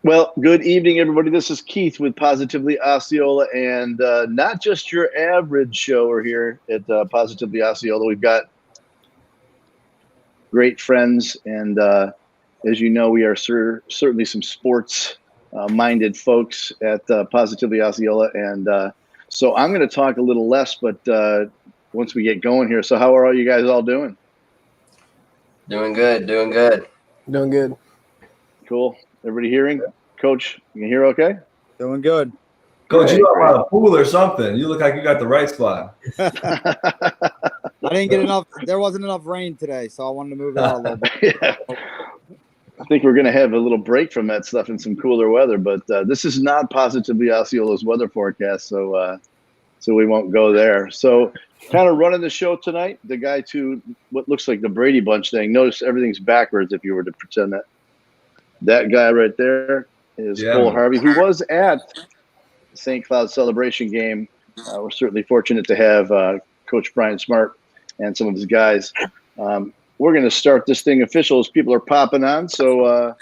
Well, good evening, everybody. This is Keith with Positively Osceola, and not just your average shower here at Positively Osceola. We've got great friends, and as you know, we are certainly some sports-minded folks at Positively Osceola, and so I'm going to talk a little less, but once we get going here. So how are all you guys all doing? Doing good, doing good. Doing good. Cool. Everybody hearing? Coach, you can hear okay? Doing good. Coach, you look like a pool or something. You look like you got the right spot. I didn't get enough. There wasn't enough rain today, so I wanted to move it out a little bit. Yeah. I think we're going to have a little break from that stuff in some cooler weather, but this is not Positively Osceola's weather forecast, so we won't go there. So kind of running the show tonight, the guy to what looks like the Brady Bunch thing. Notice everything's backwards if you were to pretend that. That guy right there is Cole Harvey, who was at the St. Cloud Celebration game. We're certainly fortunate to have Coach Bryan Smart and some of his guys. We're going to start this thing official as people are popping on. So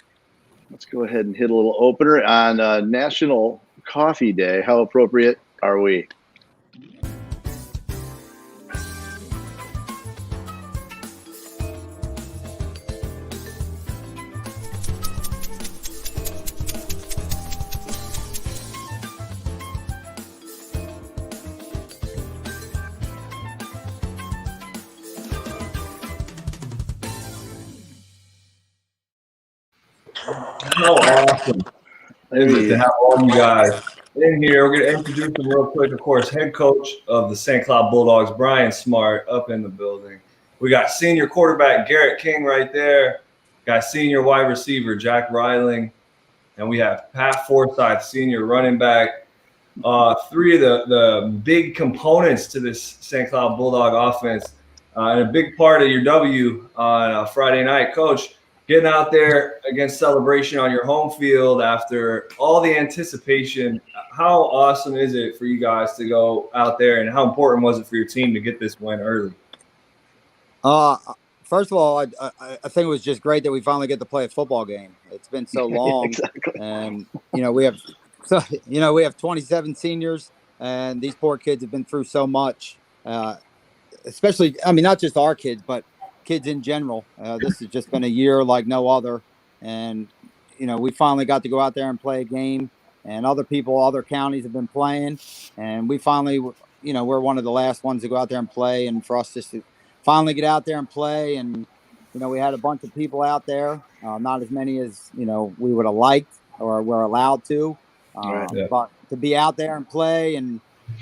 let's go ahead and hit a little opener on National Coffee Day. How appropriate are we? How awesome is it to have all you guys in here? We're going to introduce them real quick. Of course, head coach of the St. Cloud Bulldogs, Bryan Smart, up in the building. We got senior quarterback Garhett King right there. Got senior wide receiver Jack Rilling. And we have Pat Forsythe, senior running back. Three of the big components to this St. Cloud Bulldog offense. And a big part of your W on Friday night, Coach. Getting out there against Celebration on your home field after all the anticipation, how awesome is it for you guys to go out there, and how important was it for your team to get this win early? First of all, I think it was just great that we finally get to play a football game. It's been so long, Exactly. And we have 27 seniors, and these poor kids have been through so much. Especially, I mean, not just our kids, but kids in general. This has just been a year like no other, and we finally got to go out there and play a game, and other counties have been playing, and we finally, we're one of the last ones to go out there and play, and for us just to finally get out there and play, and we had a bunch of people out there, not as many as we would have liked or were allowed to, but to be out there and play, and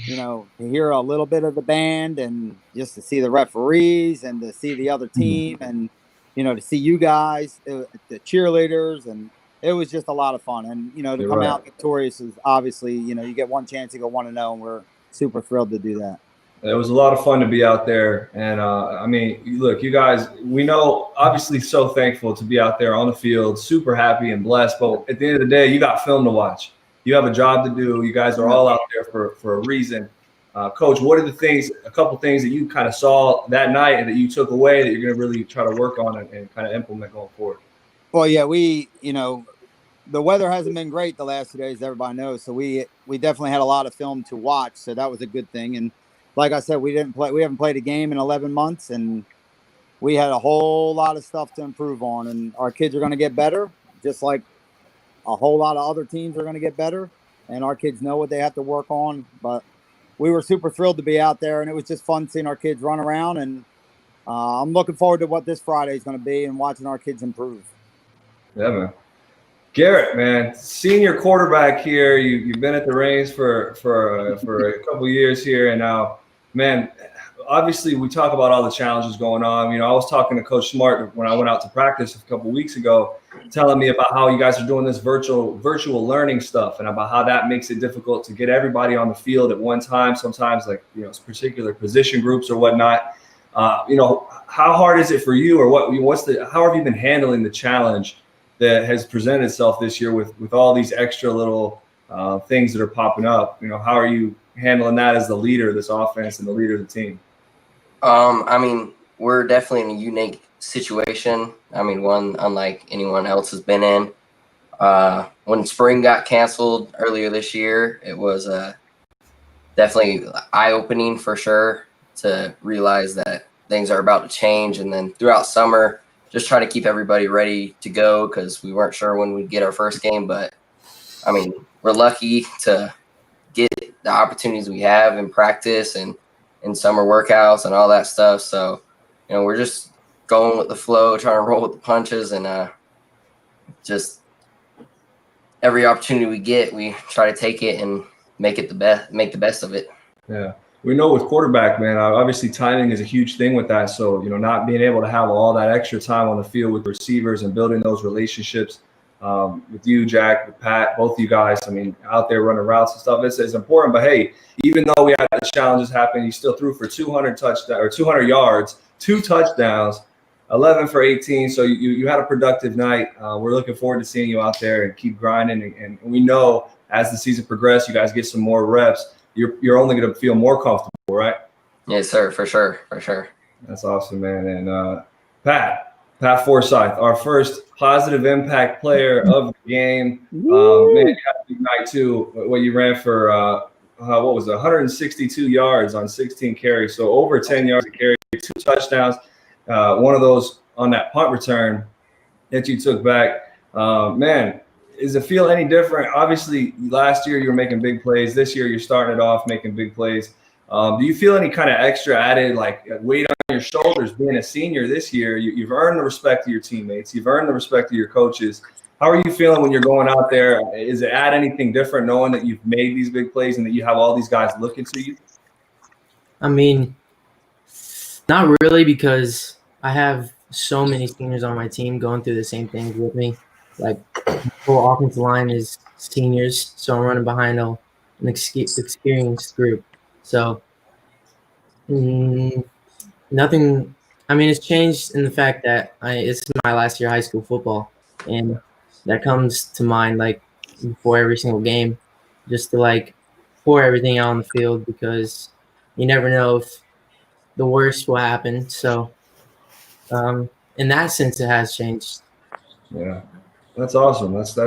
to hear a little bit of the band, and just to see the referees and to see the other team, and to see you guys, the cheerleaders, and it was just a lot of fun. And to come out victorious is obviously you get one chance to go 1-0, and we're super thrilled to do that. It was a lot of fun to be out there, and I mean, look, you guys, we know, obviously so thankful to be out there on the field, super happy and blessed, but at the end of the day, you got film to watch. You have a job to do. You guys are all out there for a reason. Coach, what are a couple things that you kind of saw that night and that you took away that you're going to really try to work on and kind of implement going forward? Well, yeah, the weather hasn't been great the last 2 days, everybody knows. So we definitely had a lot of film to watch. So that was a good thing. And like I said, we haven't played a game in 11 months, and we had a whole lot of stuff to improve on. And our kids are going to get better, just like a whole lot of other teams are going to get better, and our kids know what they have to work on. But we were super thrilled to be out there, and it was just fun seeing our kids run around. And I'm looking forward to what this Friday is going to be and watching our kids improve. Yeah, man. Garhett, man, senior quarterback here. You've been at the reins for a couple of years here, and now, man, obviously we talk about all the challenges going on. I was talking to Coach Smart when I went out to practice a couple of weeks ago, telling me about how you guys are doing this virtual learning stuff, and about how that makes it difficult to get everybody on the field at one time. Sometimes, like particular position groups or whatnot. How hard is it for you, or how have you been handling the challenge that has presented itself this year with all these extra little things that are popping up? How are you handling that as the leader of this offense and the leader of the team? I mean, we're definitely in a unique situation. I mean, one unlike anyone else has been in. When spring got canceled earlier this year, it was definitely eye-opening for sure to realize that things are about to change. And then throughout summer, just try to keep everybody ready to go because we weren't sure when we'd get our first game. But, I mean, we're lucky to get the opportunities we have in practice and in summer workouts and all that stuff. So, we're just going with the flow, trying to roll with the punches, and just every opportunity we get, we try to take it and make the best of it. Yeah. We know with quarterback, man, obviously timing is a huge thing with that. So, not being able to have all that extra time on the field with receivers and building those relationships with you, Jack, with Pat, both of you guys, I mean, out there running routes and stuff, it's important. But, hey, even though we had the challenges happen, you still threw for 200 yards, 2 touchdowns, 11 for 18. So you had a productive night. We're looking forward to seeing you out there and keep grinding. And we know as the season progresses, you guys get some more reps. You're only going to feel more comfortable, right? Yes, sir, for sure. That's awesome, man. And Pat Forsythe, our first positive impact player of the game. Man, you had a big night too. What you ran for, what was it, 162 yards on 16 carries, so over 10 yards a carry, 2 touchdowns. One of those on that punt return that you took back. Man, does it feel any different? Obviously, last year you were making big plays. This year you're starting it off making big plays. Do you feel any kind of extra added weight on your shoulders being a senior this year? You've earned the respect of your teammates. You've earned the respect of your coaches. How are you feeling when you're going out there? Is it add anything different knowing that you've made these big plays and that you have all these guys looking to you? I mean, not really, because I have so many seniors on my team going through the same things with me. Like, the whole offensive line is seniors, so I'm running behind an experienced group. So nothing. I mean, it's changed in the fact that it's my last year of high school football, and that comes to mind before every single game, just to pour everything out on the field, because you never know if the worst will happen. So in that sense, it has changed. Yeah. That's awesome. That's.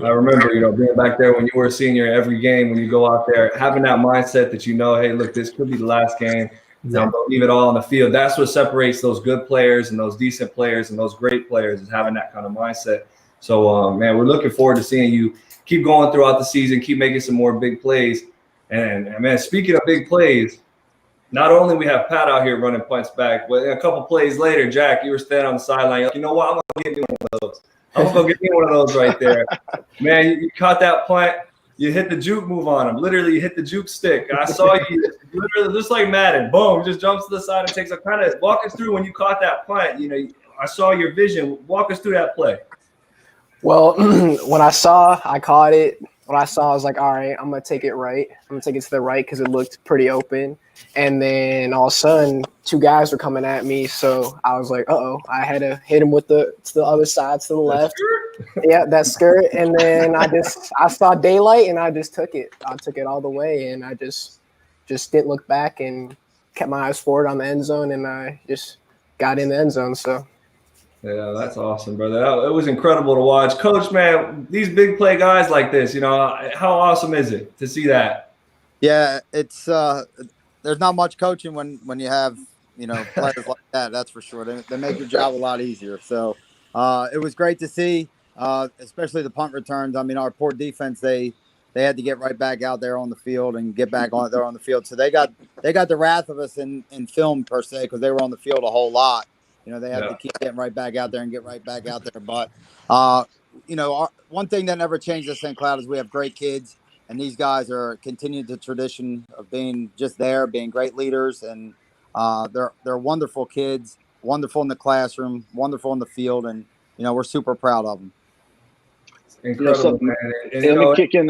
I remember, being back there when you were a senior, every game when you go out there, having that mindset that hey, look, this could be the last game. Don't leave it all on the field. That's what separates those good players and those decent players and those great players, is having that kind of mindset. So, man, we're looking forward to seeing you keep going throughout the season, keep making some more big plays. And man, speaking of big plays, not only we have Pat out here running punts back, but a couple plays later, Jack, you were standing on the sideline. You're like, you know what? I'm going to get me one of those. I'm going to go get me one of those right there. Man, you caught that punt. You hit the juke move on him. Literally, you hit the juke stick. I saw you literally just like Madden. Boom, just jumps to the side and takes a kind of walk us through when you caught that punt. I saw your vision. Walk us through that play. Well, when I caught it. When I saw, I was like, all right, I'm going to take it right. I'm going to take it to the right because it looked pretty open. And then all of a sudden, 2 guys were coming at me. So I was like, uh-oh. I had to hit him to the other side, to the left. Yeah, that skirt. And then I saw daylight and I just took it. I took it all the way, and I just didn't look back and kept my eyes forward on the end zone, and I just got in the end zone. So. Yeah, that's awesome, brother. It was incredible to watch. Coach, man, these big play guys like this, how awesome is it to see that? Yeah, it's there's not much coaching when you have, players like that. That's for sure. They make your job a lot easier. So it was great to see, especially the punt returns. I mean, our poor defense, they had to get right back out there on the field and get back on there on the field. So they got the wrath of us in film per se, because they were on the field a whole lot. They have to keep getting right back out there and get right back out there. But, one thing that never changed at St. Cloud is we have great kids, and these guys are continuing the tradition of being just there, being great leaders. And they're wonderful kids, wonderful in the classroom, wonderful in the field. And, we're super proud of them. Incredible, man. And let me kick in.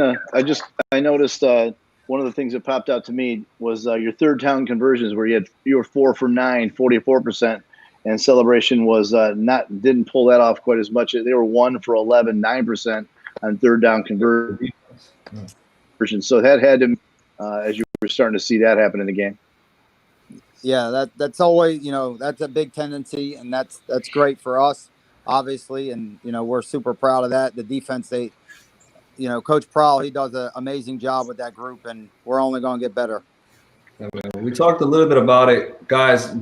I noticed one of the things that popped out to me was your third down conversions, where you were 4 for 9, 44%. And Celebration was didn't pull that off quite as much. They were 1 for 11, 9% on third down conversion. So that had to, as you were starting to see that happen in the game. Yeah, that's always, that's a big tendency, and that's great for us, obviously, and we're super proud of that. The defense, Coach Prowl, he does an amazing job with that group, and we're only going to get better. We talked a little bit about it, guys,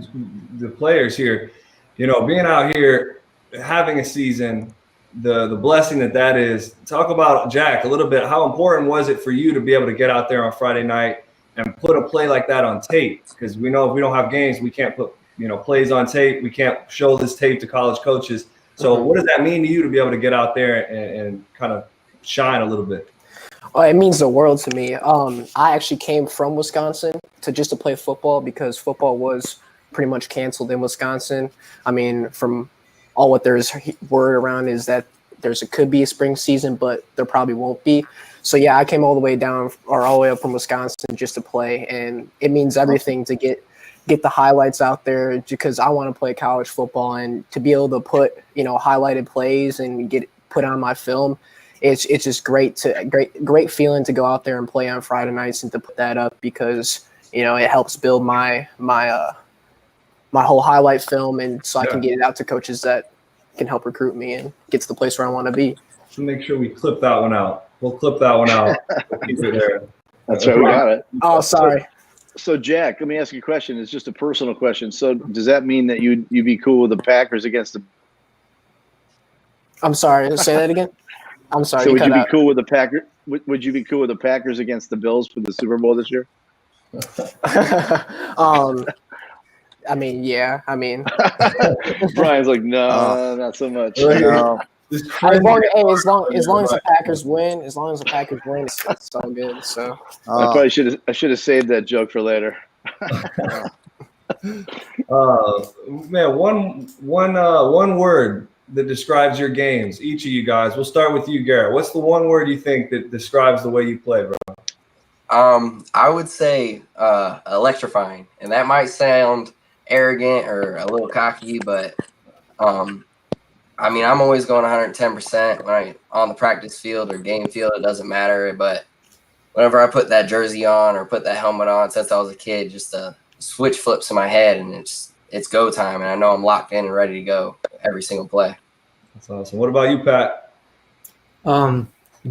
the players here, being out here, having a season, the blessing that is. Talk about, Jack, a little bit. How important was it for you to be able to get out there on Friday night and put a play like that on tape? Because we know if we don't have games, we can't put plays on tape. We can't show this tape to college coaches. So what does that mean to you to be able to get out there and kind of shine a little bit? Well, it means the world to me. I actually came from Wisconsin to play football because football was pretty much canceled in Wisconsin. I mean, from all what there's word around is that could be a spring season, but there probably won't be. So yeah, I came all the way up from Wisconsin just to play, and it means everything to get the highlights out there because I want to play college football, and to be able to put highlighted plays and get put on my film. It's just great feeling to go out there and play on Friday nights and to put that up because it helps build my whole highlight film, and so I can get it out to coaches that can help recruit me and get to the place where I want to be. So make sure we clip that one out. We'll clip that one out. Keep it there. That's right, we got it. Oh, sorry. So Jack, let me ask you a question. It's just a personal question. So does that mean that you'd be cool with the Packers against the? I'm sorry. Say that again. I'm sorry. So would you be cool with the Packers? Would you be cool with the Packers against the Bills for the Super Bowl this year? I mean, yeah. I mean, Brian's like, no, not so much. No. As long as the Packers win, it's all good. So I should have saved that joke for later. Man, one word that describes your games, each of you guys. We'll start with you, Garrett. What's the one word you think that describes the way you play, bro? I would say electrifying, and that might sound arrogant or a little cocky, but I mean, I'm always going 110% when I'm on the practice field or game field. It doesn't matter, but whenever I put that jersey on or put that helmet on, since I was a kid, just a switch flips in my head, and it's go time, and I know I'm locked in and ready to go every single play. That's awesome. What about you, Pat?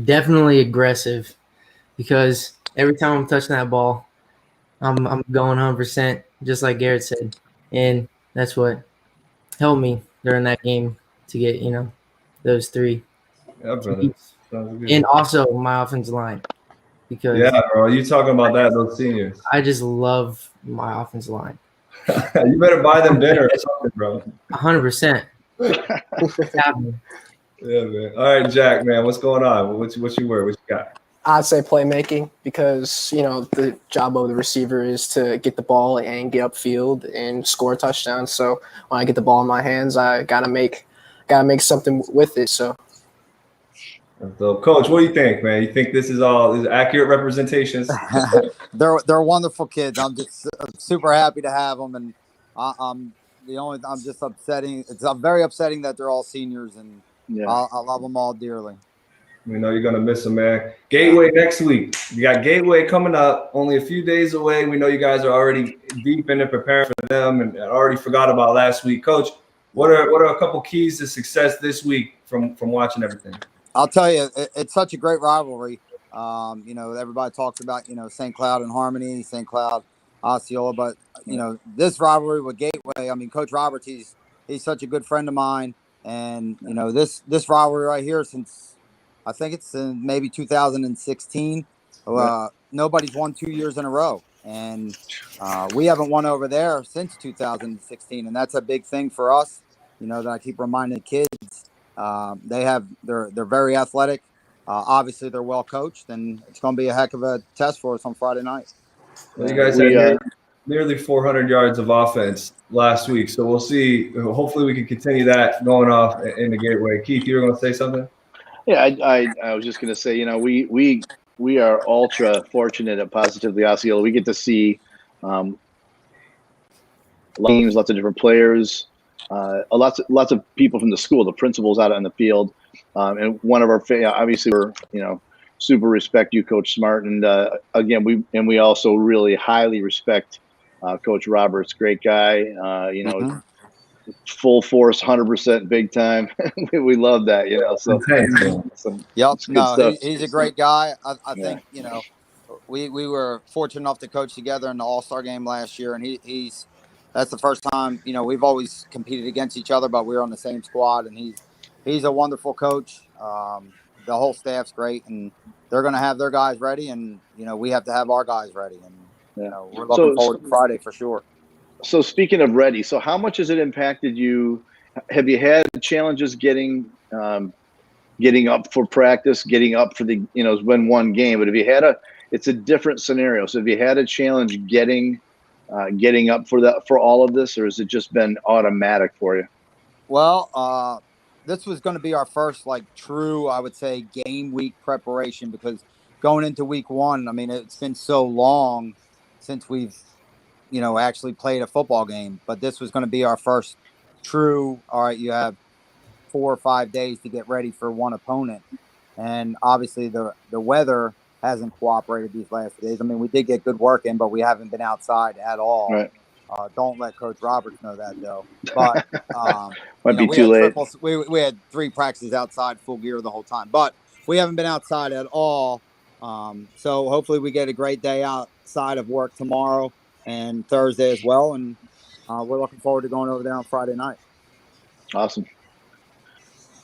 Definitely aggressive, because every time I'm touching that ball, I'm going 100%, just like Garrett said, and that's what helped me during that game to get those three. Yeah, brother. Sounds good. And also my offensive line, because bro, you talking about those seniors? I just love my offensive line. You better buy them dinner or something, bro. 100%. Yeah, man. All right, Jack, man, what's going on? What's your word? What you got? I'd say playmaking, because the job of the receiver is to get the ball and get upfield and score a touchdown. So when I get the ball in my hands, I gotta make something with it. So Coach, what do you think, man? You think this is accurate representations? They're wonderful kids. I'm just super happy to have them, and I'm just upsetting. It's very upsetting that they're all seniors, and I love them all dearly. We know you're going to miss them, man. Gateway next week. You got Gateway coming up, only a few days away. We know you guys are already deep into preparing for them and already forgot about last week. Coach, what are a couple keys to success this week from watching everything? I'll tell you, it's such a great rivalry. Everybody talks about, St. Cloud and Harmony, St. Cloud, Osceola, but, this rivalry with Gateway, I mean, Coach Roberts, he's such a good friend of mine. And, this rivalry right here since – I think it's in maybe 2016. Nobody's won 2 years in a row, and we haven't won over there since 2016, and that's a big thing for us. That I keep reminding kids. They're very athletic. Obviously, they're well coached, and it's going to be a heck of a test for us on Friday night. Well, you guys had nearly 400 yards of offense last week, so we'll see. Hopefully, we can continue that going off in the Gateway. Keith, you were going to say something? Yeah, I was just going to say, we are ultra fortunate at Positively Osceola. We get to see teams, lots of different players, lots of people from the school, the principals out on the field, and one of our obviously we're super respect you, Coach Smart, and again we also really highly respect Coach Roberts, great guy. Mhm. Full force, 100% big time. we love that, So Yep. it's good No, stuff. he's a great guy. I Yeah. think, we were fortunate enough to coach together in the All-Star game last year, and that's the first time, we've always competed against each other, but we were on the same squad, and he's a wonderful coach. The whole staff's great, and they're going to have their guys ready, and, we have to have our guys ready, and, Yeah. we're looking forward to Friday for sure. So speaking of ready, so how much has it impacted you? Have you had challenges getting up for practice, getting up for the, it's been one game, but it's a different scenario. So have you had a challenge getting up for all of this, or has it just been automatic for you? Well, this was going to be our first true, I would say, game week preparation, because going into week one, I mean, it's been so long since we've, actually played a football game, but this was going to be our first true. All right, you have 4 or 5 days to get ready for one opponent. And obviously the weather hasn't cooperated these last days. I mean, we did get good work in, but we haven't been outside at all. Right. Don't let Coach Roberts know that, though. But Might be too late. We had 3 practices outside, full gear the whole time, but we haven't been outside at all. So hopefully we get a great day outside of work tomorrow and Thursday as well. And we're looking forward to going over there on Friday night. Awesome.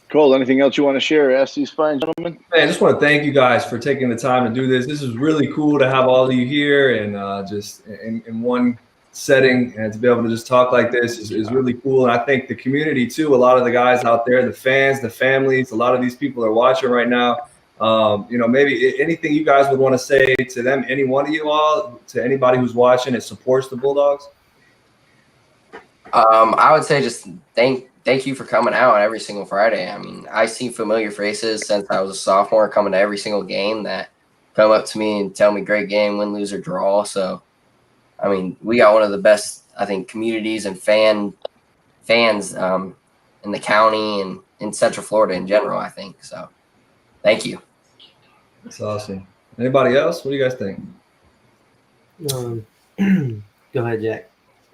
Cole, anything else you want to share? Ask these fine gentlemen. Man, I just want to thank you guys for taking the time to do this. This is really cool to have all of you here and just in one setting, and to be able to just talk like this is really cool. And I think the community too, a lot of the guys out there, the fans, the families, a lot of these people are watching right now. Maybe anything you guys would want to say to them, any one of you all, to anybody who's watching and supports the Bulldogs? I would say just thank you for coming out every single Friday. I mean, I see familiar faces since I was a sophomore coming to every single game that come up to me and tell me great game, win, lose, or draw. So, I mean, we got one of the best, I think, communities and fans in the county and in Central Florida in general, I think. So, thank you. That's awesome. Anybody else? What do you guys think? Go ahead, Jack.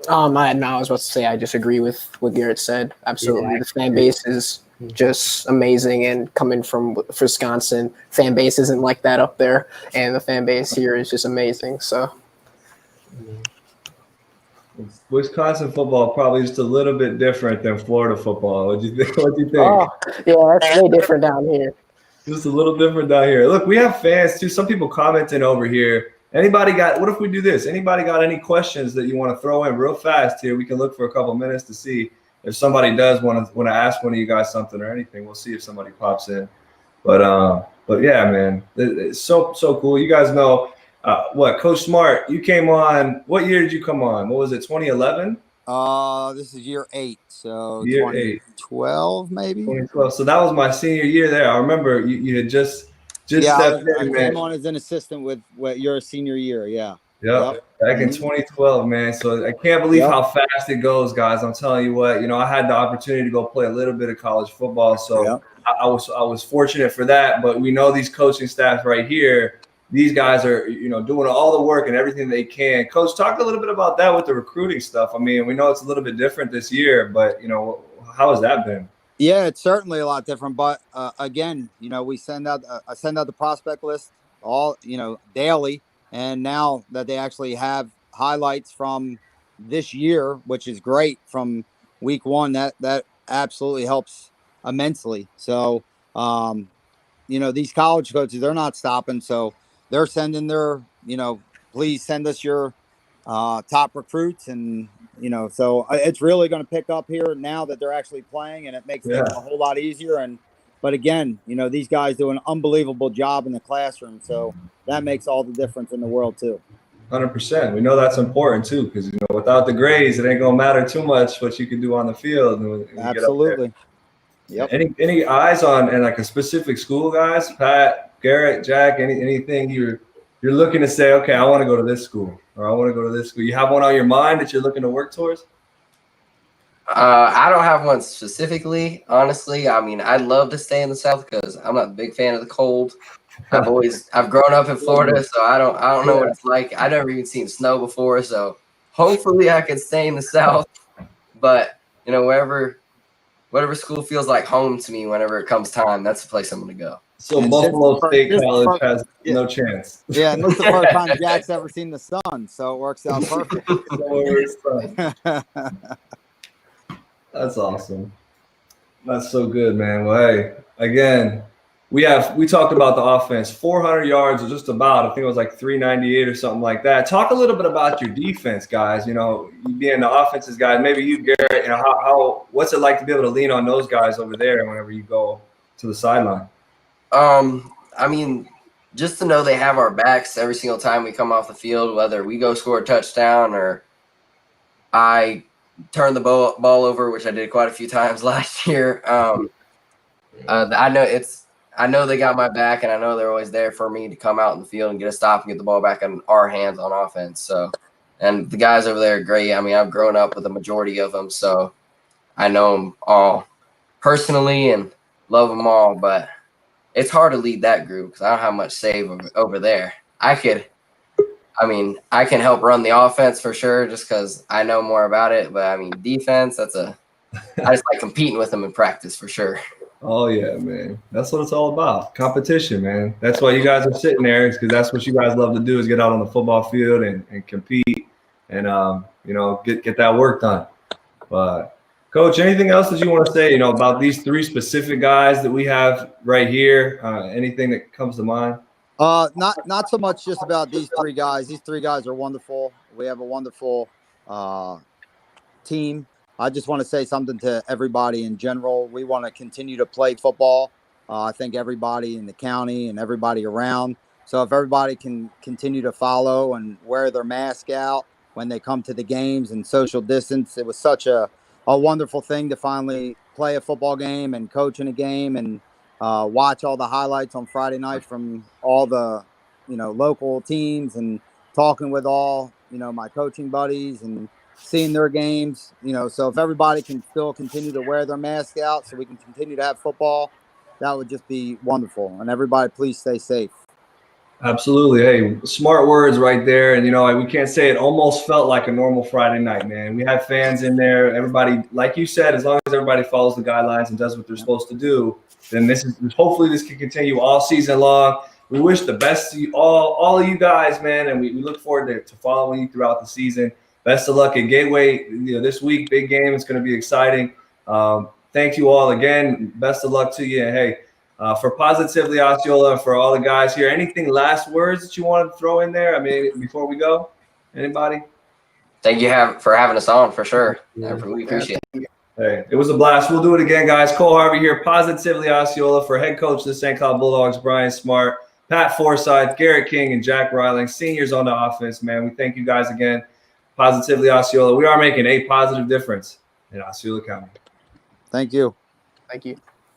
I was about to say I just agree with what Garrett said. Absolutely, Yeah, the fan base is just amazing, and coming from Wisconsin, fan base isn't like that up there, and the fan base here is just amazing. So, Wisconsin football probably just a little bit different than Florida football. What do you think? Oh, yeah, that's way different down here. Just a little different down here. Look, we have fans too. Some people commenting over here. What if we do this? Anybody got any questions that you want to throw in real fast here? We can look for a couple minutes to see if somebody does want to ask one of you guys something or anything. We'll see if somebody pops in. But yeah, man, it's so cool. You guys know Coach Smart, you came on. What year did you come on? What was it, 2011? This is year 8, so Year 2012 maybe. 2012. So that was my senior year there. I remember you had just yeah, stepped I in, came man. on as an assistant with your senior year. Yeah. Yep. Back in 2012, man. So I can't believe how fast it goes, guys. I'm telling you what, I had the opportunity to go play a little bit of college football. So I was fortunate for that. But we know these coaching staff right here, these guys are, doing all the work and everything they can. Coach, talk a little bit about that with the recruiting stuff. I mean, we know it's a little bit different this year, but, how has that been? Yeah, it's certainly a lot different. But again, we send out the prospect list all, daily. And now that they actually have highlights from this year, which is great from week 1, that absolutely helps immensely. So, these college coaches, they're not stopping. So they're sending their, please send us your top recruits. And, so it's really going to pick up here now that they're actually playing, and it makes things a whole lot easier. But again, these guys do an unbelievable job in the classroom. So that makes all the difference in the world too. 100%. We know that's important too, because without the grades, it ain't gonna matter too much what you can do on the field. When Absolutely. Yep. Any eyes on and like a specific school, guys? Pat, Garrett, Jack, anything you're looking to say? Okay, I want to go to this school, or I want to go to this school. You have one on your mind that you're looking to work towards? I don't have one specifically, honestly. I mean, I'd love to stay in the South because I'm not a big fan of the cold. I've grown up in Florida, so I don't know what it's like. I've never even seen snow before, so hopefully I can stay in the South, but you know, whatever school feels like home to me whenever it comes time, that's the place I'm going to go. So And Buffalo State this College has yeah. no chance. Yeah, and this is the first time Jack's ever seen the sun, so it works out perfect. That's awesome. That's so good, man. Well, hey, again, we talked about the offense, 400 yards or just about. I think it was like 398 or something like that. Talk a little bit about your defense, guys. You know, you being the offenses guy, maybe you, Garrett. You know, how what's it like to be able to lean on those guys over there whenever you go to the sideline? I mean, just to know they have our backs every single time we come off the field, whether we go score a touchdown or I turn the ball over, which I did quite a few times last year. I know they got my back, and I know they're always there for me to come out in the field and get a stop and get the ball back in our hands on offense. So, and the guys over there are great. I mean, I've grown up with the majority of them, so I know them all personally and love them all. But it's hard to lead that group because I don't have much say over there. I can help run the offense for sure just because I know more about it. But, I mean, defense, I just like competing with them in practice for sure. Oh, yeah, man. That's what it's all about. Competition, man. That's why you guys are sitting there, because that's what you guys love to do is get out on the football field and compete and, you know, get that work done. But, Coach, anything else that you want to say, you know, about these three specific guys that we have right here? Anything that comes to mind? Not so much just about these three guys. These three guys are wonderful. We have a wonderful team. I just want to say something to everybody in general. We want to continue to play football. I think everybody in the county and everybody around. So if everybody can continue to follow and wear their mask out when they come to the games and social distance, it was such a wonderful thing to finally play a football game and coach in a game and watch all the highlights on Friday night from all the, you know, local teams and talking with all, you know, my coaching buddies and seeing their games, you know. So if everybody can still continue to wear their mask out so we can continue to have football, that would just be wonderful. And everybody, please stay safe. Absolutely. Hey, smart words right there. And, you know, we can't say it almost felt like a normal Friday night, man. We had fans in there. Everybody, like you said, as long as everybody follows the guidelines and does what they're supposed to do, then hopefully this can continue all season long. We wish the best to you, all of you guys, man. And we look forward to following you throughout the season. Best of luck at Gateway. You know, this week, big game. It's going to be exciting. Thank you all again. Best of luck to you. And hey, for Positively Osceola, for all the guys here, anything last words that you want to throw in there? I mean, before we go, anybody? Thank you for having us on for sure. We appreciate it. Hey, it was a blast. We'll do it again, guys. Cole Harvey here, Positively Osceola, for head coach of the St. Cloud Bulldogs, Bryan Smart, Pat Forsythe, Garrett King, and Jack Rilling, seniors on the offense, man. We thank you guys again. Positively Osceola. We are making a positive difference in Osceola County. Thank you. Thank you.